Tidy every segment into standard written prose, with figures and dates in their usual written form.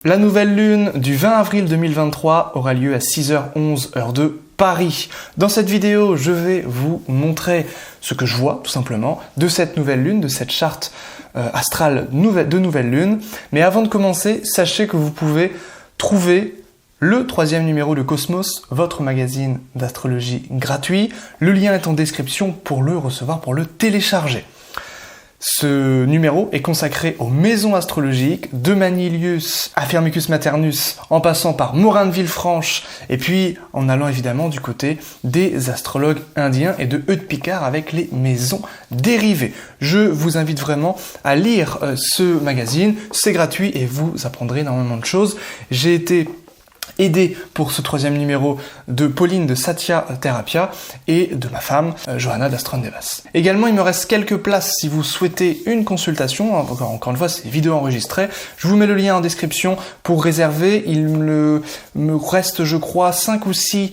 La nouvelle lune du 20 avril 2023 aura lieu à 6h11 heure de Paris. Dans cette vidéo, je vais vous montrer ce que je vois, tout simplement, de cette nouvelle lune, de cette charte astrale de nouvelle lune. Mais avant de commencer, sachez que vous pouvez trouver le 3e numéro de Cosmos, votre magazine d'astrologie gratuit. Le lien est en description pour le recevoir, pour le télécharger. Ce numéro est consacré aux maisons astrologiques, de Manilius à Firmicus Maternus, en passant par Morin de Villefranche, et puis en allant évidemment du côté des astrologues indiens et de Eudes Picard avec les maisons dérivées. Je vous invite vraiment à lire ce magazine, c'est gratuit et vous apprendrez énormément de choses. J'ai été aidé pour ce 3e numéro de Pauline de Satya Therapia et de ma femme, Johanna d'Astron Devas. Également, il me reste quelques places si vous souhaitez une consultation. Encore une fois, c'est vidéo enregistrée. Je vous mets le lien en description pour réserver. Il me reste, je crois, 5 ou 6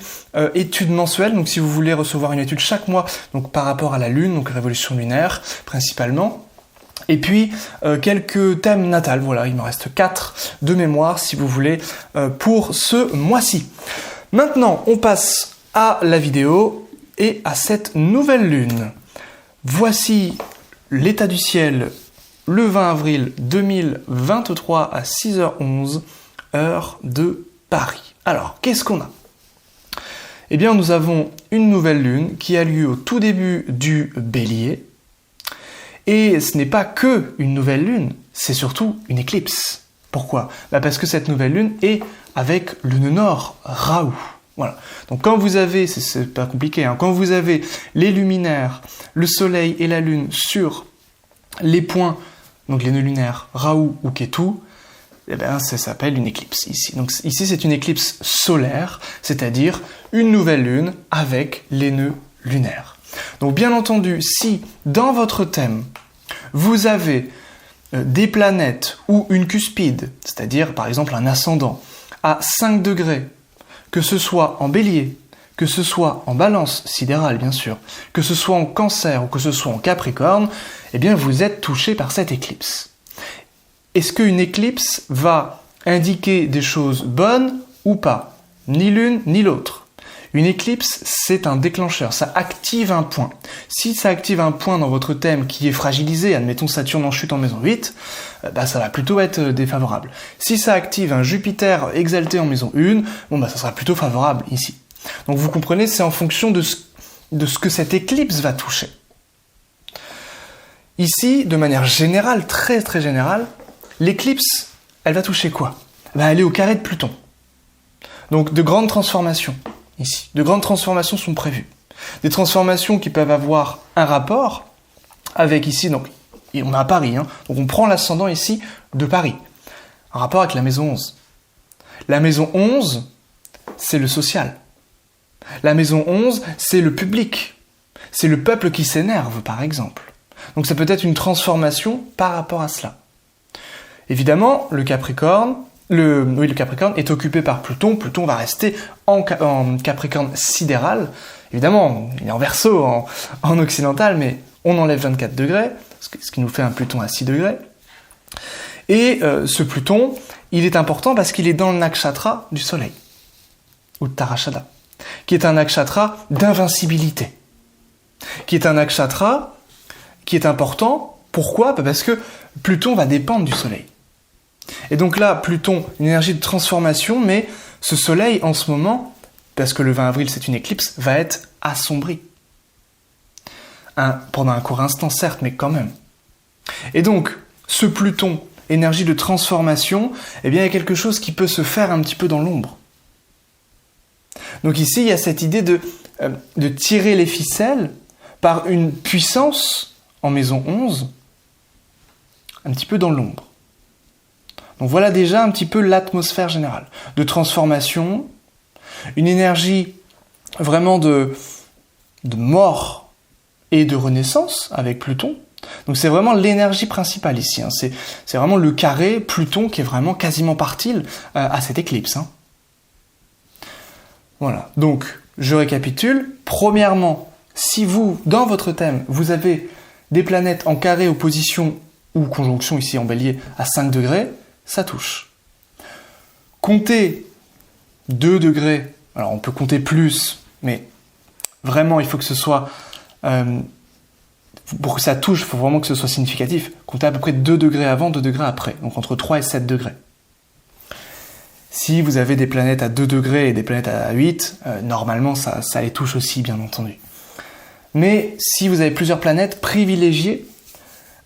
études mensuelles. Donc, si vous voulez recevoir une étude chaque mois, donc par rapport à la Lune, donc révolution lunaire principalement. Et puis, quelques thèmes natals, voilà, il me reste 4 de mémoire, si vous voulez, pour ce mois-ci. Maintenant, on passe à la vidéo et à cette nouvelle lune. Voici l'état du ciel le 20 avril 2023 à 6h11, heure de Paris. Alors, qu'est-ce qu'on a ? Eh bien, nous avons une nouvelle lune qui a lieu au tout début du Bélier. Et ce n'est pas que une nouvelle lune, c'est surtout une éclipse. Pourquoi ? Parce que cette nouvelle lune est avec le nœud nord, Rahu. Voilà. Donc quand vous avez, c'est pas compliqué, hein, quand vous avez les luminaires, le soleil et la lune sur les points, donc les nœuds lunaires, Rahu ou Ketu, eh bien ça s'appelle une éclipse ici. Donc ici c'est une éclipse solaire, c'est-à-dire une nouvelle lune avec les nœuds lunaires. Donc bien entendu, si dans votre thème, vous avez des planètes ou une cuspide, c'est-à-dire par exemple un ascendant, à 5 degrés, que ce soit en bélier, que ce soit en balance sidérale bien sûr, que ce soit en cancer ou que ce soit en capricorne, eh bien vous êtes touché par cette éclipse. Est-ce qu'une éclipse va indiquer des choses bonnes ou pas ? Ni l'une ni l'autre. Une éclipse, c'est un déclencheur, ça active un point. Si ça active un point dans votre thème qui est fragilisé, admettons Saturne en chute en maison 8, ça va plutôt être défavorable. Si ça active un Jupiter exalté en maison 1, ça sera plutôt favorable ici. Donc vous comprenez, c'est en fonction de ce que cette éclipse va toucher. Ici, de manière générale, très très générale, l'éclipse, elle va toucher quoi ? Elle est au carré de Pluton. Donc de grandes transformations. Ici. De grandes transformations sont prévues. Des transformations qui peuvent avoir un rapport avec ici, donc on est à Paris, hein, donc on prend l'ascendant ici de Paris. Un rapport avec la maison 11. La maison 11, c'est le social. La maison 11, c'est le public. C'est le peuple qui s'énerve, par exemple. Donc ça peut être une transformation par rapport à cela. Évidemment, le Capricorne est occupé par Pluton. Pluton va rester en Capricorne sidéral. Évidemment, il est en Verseau, en occidental, mais on enlève 24 degrés, ce qui nous fait un Pluton à 6 degrés. Et ce Pluton, il est important parce qu'il est dans le nakshatra du Soleil, ou de Tarashada, qui est un nakshatra d'invincibilité, qui est un nakshatra qui est important. Pourquoi ? Parce que Pluton va dépendre du Soleil. Et donc là, Pluton, une énergie de transformation, mais ce soleil en ce moment, parce que le 20 avril c'est une éclipse, va être assombri. Pendant un court instant certes, mais quand même. Et donc, ce Pluton, énergie de transformation, eh bien il y a quelque chose qui peut se faire un petit peu dans l'ombre. Donc ici, il y a cette idée de tirer les ficelles par une puissance en maison 11, un petit peu dans l'ombre. Donc voilà déjà un petit peu l'atmosphère générale, de transformation, une énergie vraiment de mort et de renaissance avec Pluton. Donc c'est vraiment l'énergie principale ici, hein. C'est vraiment le carré Pluton qui est vraiment quasiment partile à cette éclipse. Hein. Voilà, donc je récapitule. Premièrement, si vous, dans votre thème, vous avez des planètes en carré, opposition ou conjonction ici en Bélier à 5 degrés, ça touche. compter 2 degrés, alors on peut compter plus, mais vraiment il faut que ce soit, pour que ça touche, il faut vraiment que ce soit significatif, compter à peu près 2 degrés avant, 2 degrés après, donc entre 3 et 7 degrés. Si vous avez des planètes à 2 degrés et des planètes à 8, normalement ça les touche aussi, bien entendu. Mais si vous avez plusieurs planètes, privilégiez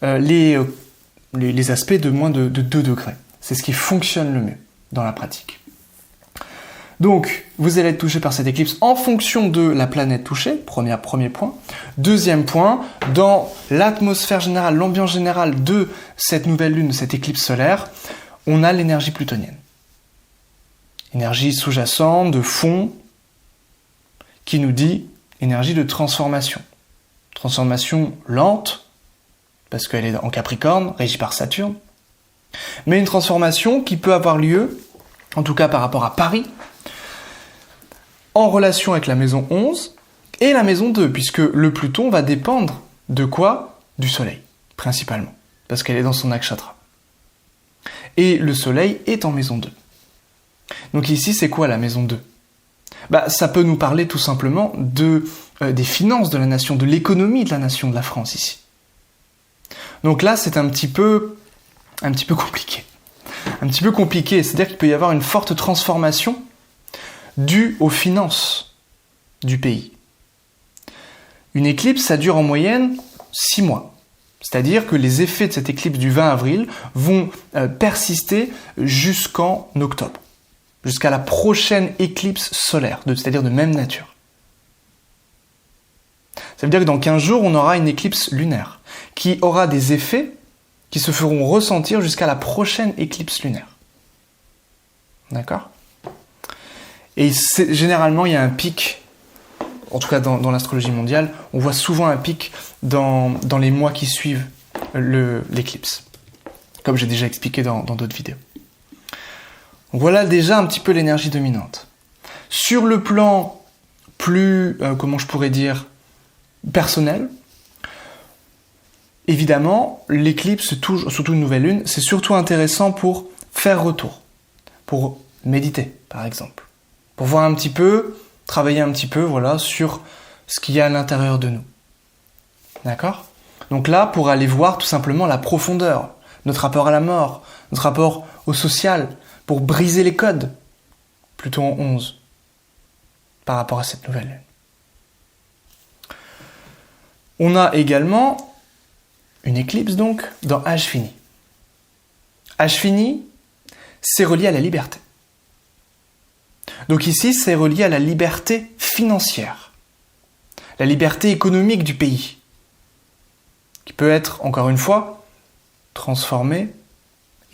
les aspects de moins de 2 degrés. C'est ce qui fonctionne le mieux dans la pratique. Donc, vous allez être touché par cette éclipse en fonction de la planète touchée, premier point. Deuxième point, dans l'atmosphère générale, l'ambiance générale de cette nouvelle lune, de cette éclipse solaire, on a l'énergie plutonienne. Énergie sous-jacente, de fond, qui nous dit énergie de transformation. Transformation lente, parce qu'elle est en Capricorne, régie par Saturne, mais une transformation qui peut avoir lieu, en tout cas par rapport à Paris, en relation avec la maison 11 et la maison 2, puisque le Pluton va dépendre de quoi? Du Soleil, principalement, parce qu'elle est dans son nakshatra. Et le Soleil est en maison 2. Donc ici, c'est quoi la maison 2? Ça peut nous parler tout simplement des finances de la nation, de l'économie de la nation, de la France ici. Donc là, c'est un petit peu compliqué. Un petit peu compliqué, c'est-à-dire qu'il peut y avoir une forte transformation due aux finances du pays. Une éclipse, ça dure en moyenne 6 mois. C'est-à-dire que les effets de cette éclipse du 20 avril vont persister jusqu'en octobre, jusqu'à la prochaine éclipse solaire, c'est-à-dire de même nature. Ça veut dire que dans 15 jours, on aura une éclipse lunaire qui aura des effets qui se feront ressentir jusqu'à la prochaine éclipse lunaire. D'accord ? Et généralement, il y a un pic, en tout cas dans l'astrologie mondiale, on voit souvent un pic dans les mois qui suivent l'éclipse, comme j'ai déjà expliqué dans d'autres vidéos. Donc voilà déjà un petit peu l'énergie dominante. Sur le plan plus, comment je pourrais dire, personnel, évidemment, l'éclipse, surtout une nouvelle lune, c'est surtout intéressant pour faire retour, pour méditer, par exemple. Pour voir un petit peu, travailler un petit peu, voilà, sur ce qu'il y a à l'intérieur de nous. D'accord ? Donc là, pour aller voir tout simplement la profondeur, notre rapport à la mort, notre rapport au social, pour briser les codes, plutôt en 11, par rapport à cette nouvelle lune. On a également une éclipse donc dans Ashvini. Ashvini, c'est relié à la liberté. Donc ici, c'est relié à la liberté financière, la liberté économique du pays, qui peut être, encore une fois, transformée.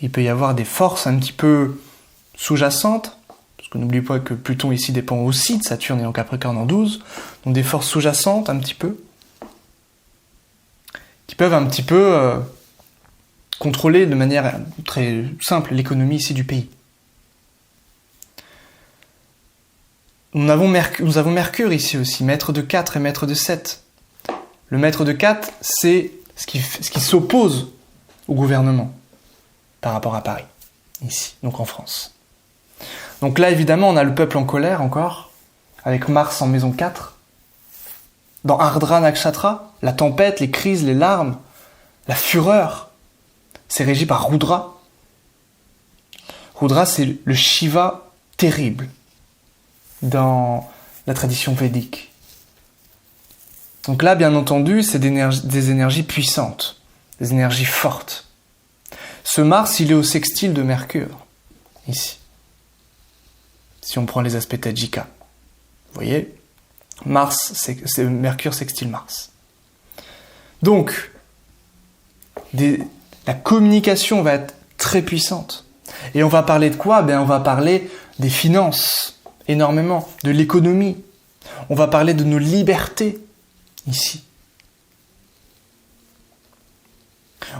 Il peut y avoir des forces un petit peu sous-jacentes, parce que n'oublie pas que Pluton ici dépend aussi de Saturne et en Capricorne en 12, donc des forces sous-jacentes un petit peu, qui peuvent un petit peu contrôler de manière très simple l'économie ici du pays. Nous avons Mercure ici aussi, maître de 4 et maître de 7. Le maître de 4, c'est ce qui s'oppose au gouvernement par rapport à Paris, ici, donc en France. Donc là, évidemment, on a le peuple en colère encore, avec Mars en maison 4. Dans Ardra Nakshatra, la tempête, les crises, les larmes, la fureur, c'est régi par Rudra. Rudra, c'est le Shiva terrible dans la tradition védique. Donc là, bien entendu, c'est des énergies puissantes, des énergies fortes. Ce Mars, il est au sextile de Mercure, ici. Si on prend les aspects Tajika. Vous voyez ? Mars, c'est Mercure sextile Mars. Donc, la communication va être très puissante. Et on va parler de quoi ? On va parler des finances, énormément, de l'économie. On va parler de nos libertés, ici.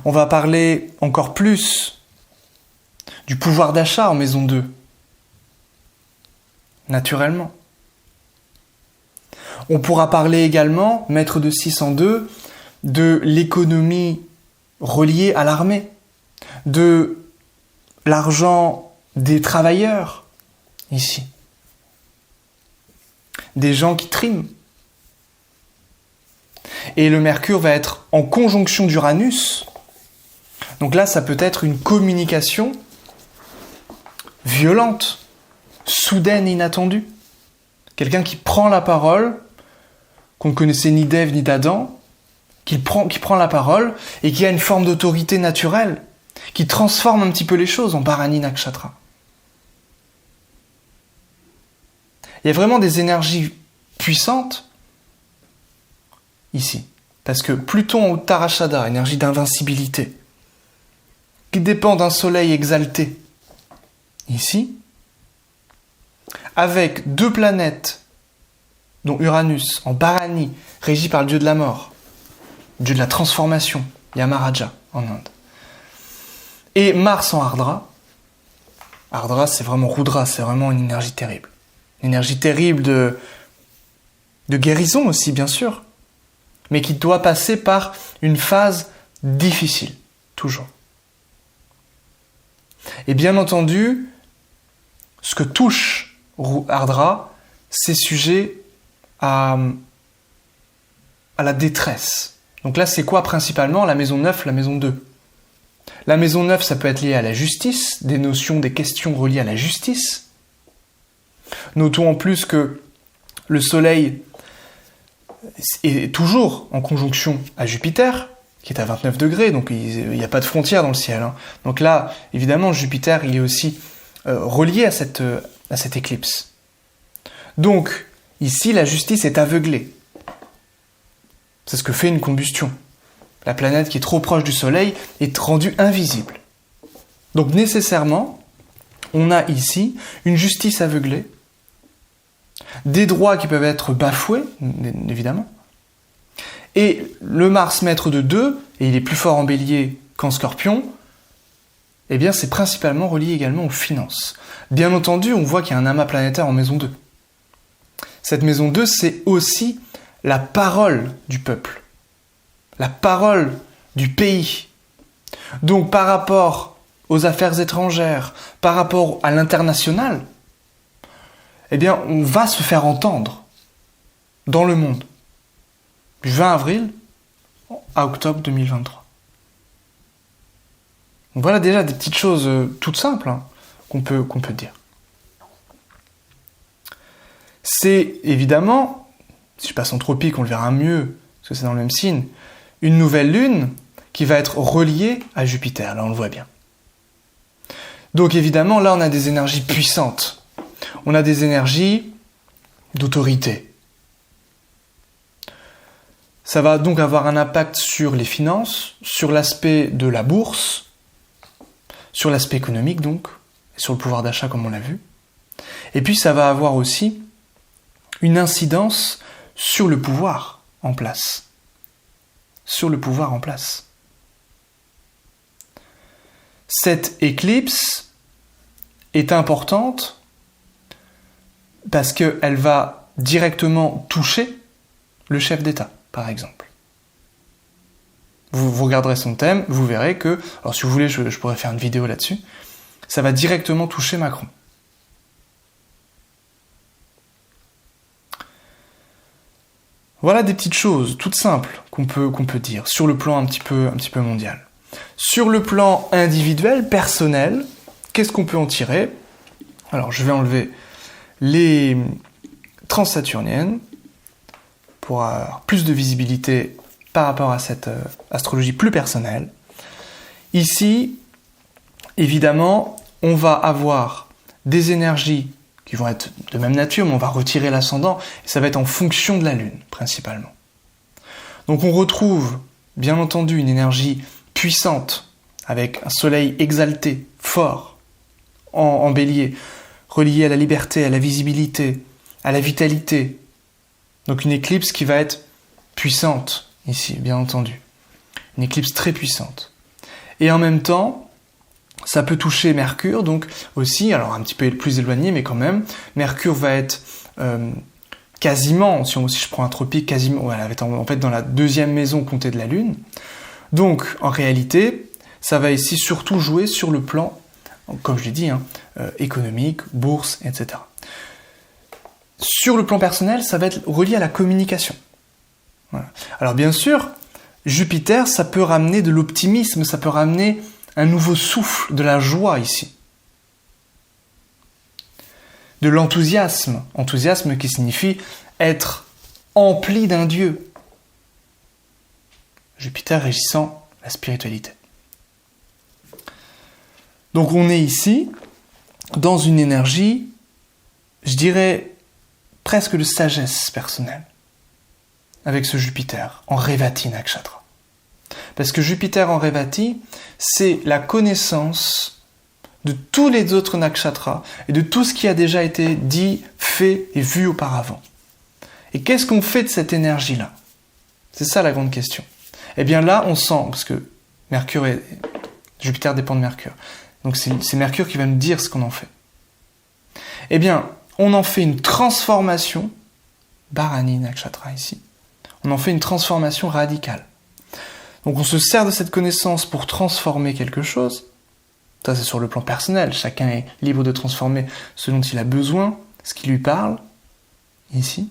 On va parler encore plus du pouvoir d'achat en maison 2. Naturellement. On pourra parler également, maître de 602, de l'économie reliée à l'armée, de l'argent des travailleurs, ici. Des gens qui triment. Et le Mercure va être en conjonction d'Uranus. Donc là, ça peut être une communication violente, soudaine, inattendue. Quelqu'un qui prend la parole, qu'on ne connaissait ni d'Ève ni d'Adam, qui prend la parole et qui a une forme d'autorité naturelle, qui transforme un petit peu les choses en Bharani Nakshatra. Il y a vraiment des énergies puissantes ici. Parce que Pluton en Uttarashadha, énergie d'invincibilité, qui dépend d'un soleil exalté, ici, avec deux planètes, dont Uranus en Bharani, régi par le dieu de la mort, le dieu de la transformation, Yamaraja en Inde, et Mars en Ardra. Ardra, c'est vraiment Rudra, c'est vraiment une énergie terrible. Une énergie terrible de guérison aussi, bien sûr, mais qui doit passer par une phase difficile, toujours. Et bien entendu, ce que touche Ardra, c'est sujet à la détresse. Donc là, c'est quoi principalement? La maison 9, la maison 2. La maison 9, ça peut être lié à la justice, des notions, des questions reliées à la justice. Notons en plus que le Soleil est toujours en conjonction à Jupiter, qui est à 29 degrés, donc il n'y a pas de frontière dans le ciel. Hein. Donc là, évidemment, Jupiter, il est aussi relié à cette éclipse. Donc, ici, la justice est aveuglée. C'est ce que fait une combustion. La planète qui est trop proche du Soleil est rendue invisible. Donc, nécessairement, on a ici une justice aveuglée, des droits qui peuvent être bafoués, évidemment, et le Mars maître de 2, et il est plus fort en Bélier qu'en Scorpion, eh bien c'est principalement relié également aux finances. Bien entendu, on voit qu'il y a un amas planétaire en maison 2. Cette maison 2, c'est aussi la parole du peuple, la parole du pays. Donc par rapport aux affaires étrangères, par rapport à l'international, eh bien, on va se faire entendre dans le monde, du 20 avril à octobre 2023. Donc voilà déjà des petites choses toutes simples hein, qu'on peut dire. C'est évidemment, si je passe en tropique, on le verra mieux, parce que c'est dans le même signe, une nouvelle lune qui va être reliée à Jupiter, là on le voit bien. Donc évidemment, là on a des énergies puissantes. On a des énergies d'autorité. Ça va donc avoir un impact sur les finances, sur l'aspect de la bourse, sur l'aspect économique donc, et sur le pouvoir d'achat comme on l'a vu. Et puis ça va avoir aussi une incidence sur le pouvoir en place. Sur le pouvoir en place. Cette éclipse est importante parce qu'elle va directement toucher le chef d'État, par exemple. Vous regarderez son thème, vous verrez que, alors si vous voulez, je pourrais faire une vidéo là-dessus, ça va directement toucher Macron. Voilà des petites choses toutes simples qu'on peut dire sur le plan un petit peu mondial. Sur le plan individuel, personnel, qu'est-ce qu'on peut en tirer? Alors je vais enlever les transsaturniennes pour avoir plus de visibilité par rapport à cette astrologie plus personnelle. Ici, évidemment, on va avoir des énergies qui vont être de même nature, mais on va retirer l'ascendant, et ça va être en fonction de la Lune, principalement. Donc on retrouve, bien entendu, une énergie puissante, avec un soleil exalté, fort, en bélier, relié à la liberté, à la visibilité, à la vitalité. Donc une éclipse qui va être puissante, ici, bien entendu. Une éclipse très puissante. Et en même temps, ça peut toucher Mercure, donc aussi, alors un petit peu plus éloigné, mais quand même, Mercure va être quasiment, si je prends un tropique, quasiment, voilà, elle va être en fait dans la deuxième maison comptée de la Lune. Donc, en réalité, ça va ici surtout jouer sur le plan comme je l'ai dit, économique, bourse, etc. Sur le plan personnel, ça va être relié à la communication. Voilà. Alors bien sûr, Jupiter, ça peut ramener de l'optimisme, ça peut ramener un nouveau souffle, de la joie ici. De l'enthousiasme, enthousiasme qui signifie être empli d'un Dieu. Jupiter régissant la spiritualité. Donc on est ici dans une énergie, je dirais, presque de sagesse personnelle, avec ce Jupiter en Revati Nakshatra. Parce que Jupiter en Revati, c'est la connaissance de tous les autres nakshatras et de tout ce qui a déjà été dit, fait et vu auparavant. Et qu'est-ce qu'on fait de cette énergie-là? C'est ça la grande question. Eh bien là, on sent, parce que Jupiter dépend de Mercure, donc c'est Mercure qui va nous dire ce qu'on en fait. Eh bien, on en fait une transformation, Bharani Nakshatra ici, on en fait une transformation radicale. Donc on se sert de cette connaissance pour transformer quelque chose. Ça c'est sur le plan personnel, chacun est libre de transformer ce dont il a besoin, ce qui lui parle, ici.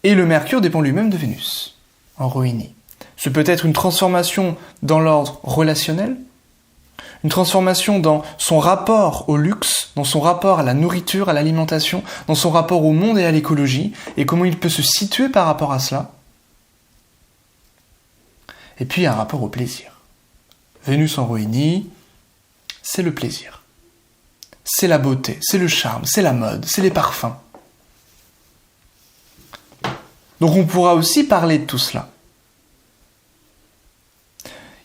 Et le Mercure dépend lui-même de Vénus, en Rohini. Ce peut être une transformation dans l'ordre relationnel, une transformation dans son rapport au luxe, dans son rapport à la nourriture, à l'alimentation, dans son rapport au monde et à l'écologie, et comment il peut se situer par rapport à cela. Et puis un rapport au plaisir. Vénus en Rohini, c'est le plaisir. C'est la beauté, c'est le charme, c'est la mode, c'est les parfums. Donc on pourra aussi parler de tout cela.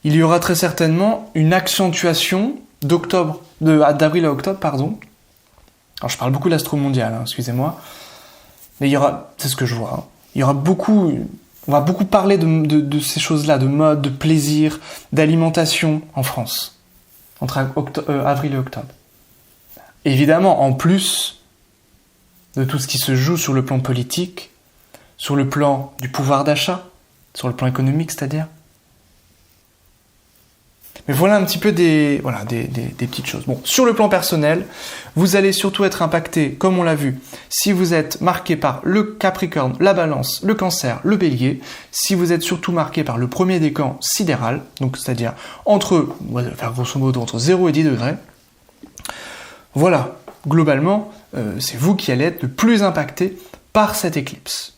Il y aura très certainement une accentuation d'avril à octobre, pardon. Alors je parle beaucoup de l'astro mondial, excusez-moi. Mais il y aura, c'est ce que je vois, il y aura on va beaucoup parler de ces choses-là, de mode, de plaisir, d'alimentation en France, entre avril et octobre. Évidemment, en plus de tout ce qui se joue sur le plan politique, sur le plan du pouvoir d'achat, sur le plan économique, c'est-à-dire. Mais voilà un petit peu des petites choses. Bon, sur le plan personnel, vous allez surtout être impacté, comme on l'a vu, si vous êtes marqué par le Capricorne, la Balance, le Cancer, le Bélier, si vous êtes surtout marqué par le premier décan sidéral, donc c'est-à-dire on va faire grosso modo entre 0 et 10 degrés. Voilà, globalement, c'est vous qui allez être le plus impacté par cette éclipse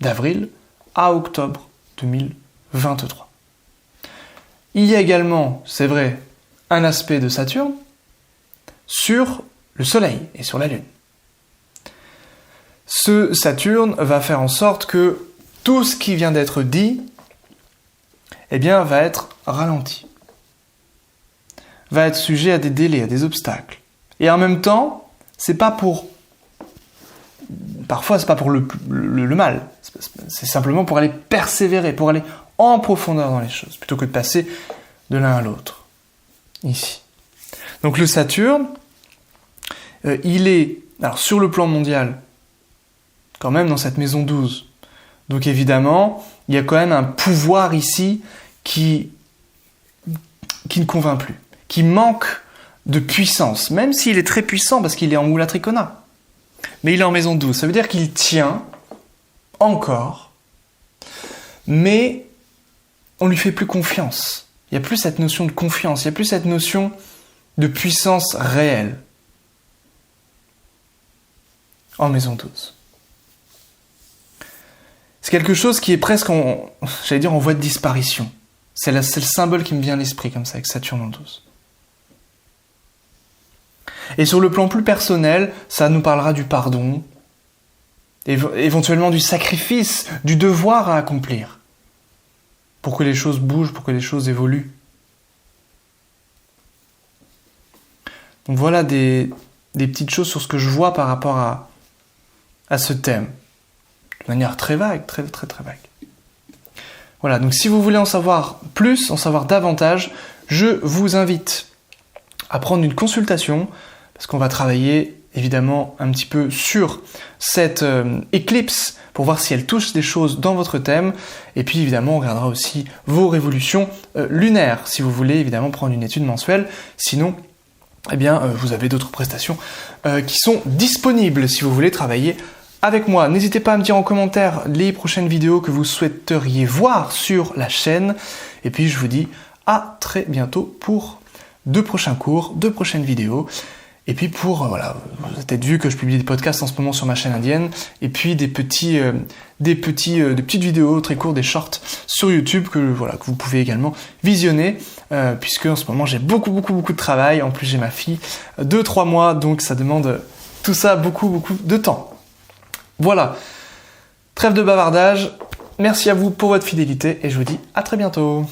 d'avril à octobre 2023. Il y a également, c'est vrai, un aspect de Saturne sur le Soleil et sur la Lune. Ce Saturne va faire en sorte que tout ce qui vient d'être dit, va être ralenti, va être sujet à des délais, à des obstacles. Et en même temps, parfois c'est pas pour le mal, c'est simplement pour aller persévérer, pour aller en profondeur dans les choses, plutôt que de passer de l'un à l'autre, ici. Donc le Saturne, il est, alors sur le plan mondial, quand même dans cette maison 12. Donc évidemment, il y a quand même un pouvoir ici qui ne convainc plus, qui manque de puissance, même s'il est très puissant parce qu'il est en Mula Trikona. Mais il est en maison 12, ça veut dire qu'il tient encore, mais on lui fait plus confiance. Il n'y a plus cette notion de confiance, il n'y a plus cette notion de puissance réelle en maison 12. C'est quelque chose qui est presque en voie de disparition. C'est le symbole qui me vient à l'esprit comme ça, avec Saturne en 12. Et sur le plan plus personnel, ça nous parlera du pardon, éventuellement du sacrifice, du devoir à accomplir, pour que les choses bougent, pour que les choses évoluent. Donc voilà des petites choses sur ce que je vois par rapport à ce thème, de manière très vague, très très très vague. Voilà, donc si vous voulez en savoir plus, en savoir davantage, je vous invite à prendre une consultation, parce qu'on va travailler évidemment un petit peu sur cette éclipse pour voir si elles touchent des choses dans votre thème. Et puis évidemment, on regardera aussi vos révolutions lunaires, si vous voulez évidemment prendre une étude mensuelle. Sinon, eh bien, vous avez d'autres prestations qui sont disponibles si vous voulez travailler avec moi. N'hésitez pas à me dire en commentaire les prochaines vidéos que vous souhaiteriez voir sur la chaîne. Et puis je vous dis à très bientôt pour de prochains cours, de prochaines vidéos. Et puis pour, voilà, vous avez peut-être vu que je publie des podcasts en ce moment sur ma chaîne indienne, et puis des petites vidéos très courtes, des shorts sur YouTube que vous pouvez également visionner, puisque en ce moment j'ai beaucoup de travail. En plus j'ai ma fille de 3 mois, donc ça demande tout ça beaucoup de temps. Voilà, trêve de bavardage, merci à vous pour votre fidélité, et je vous dis à très bientôt.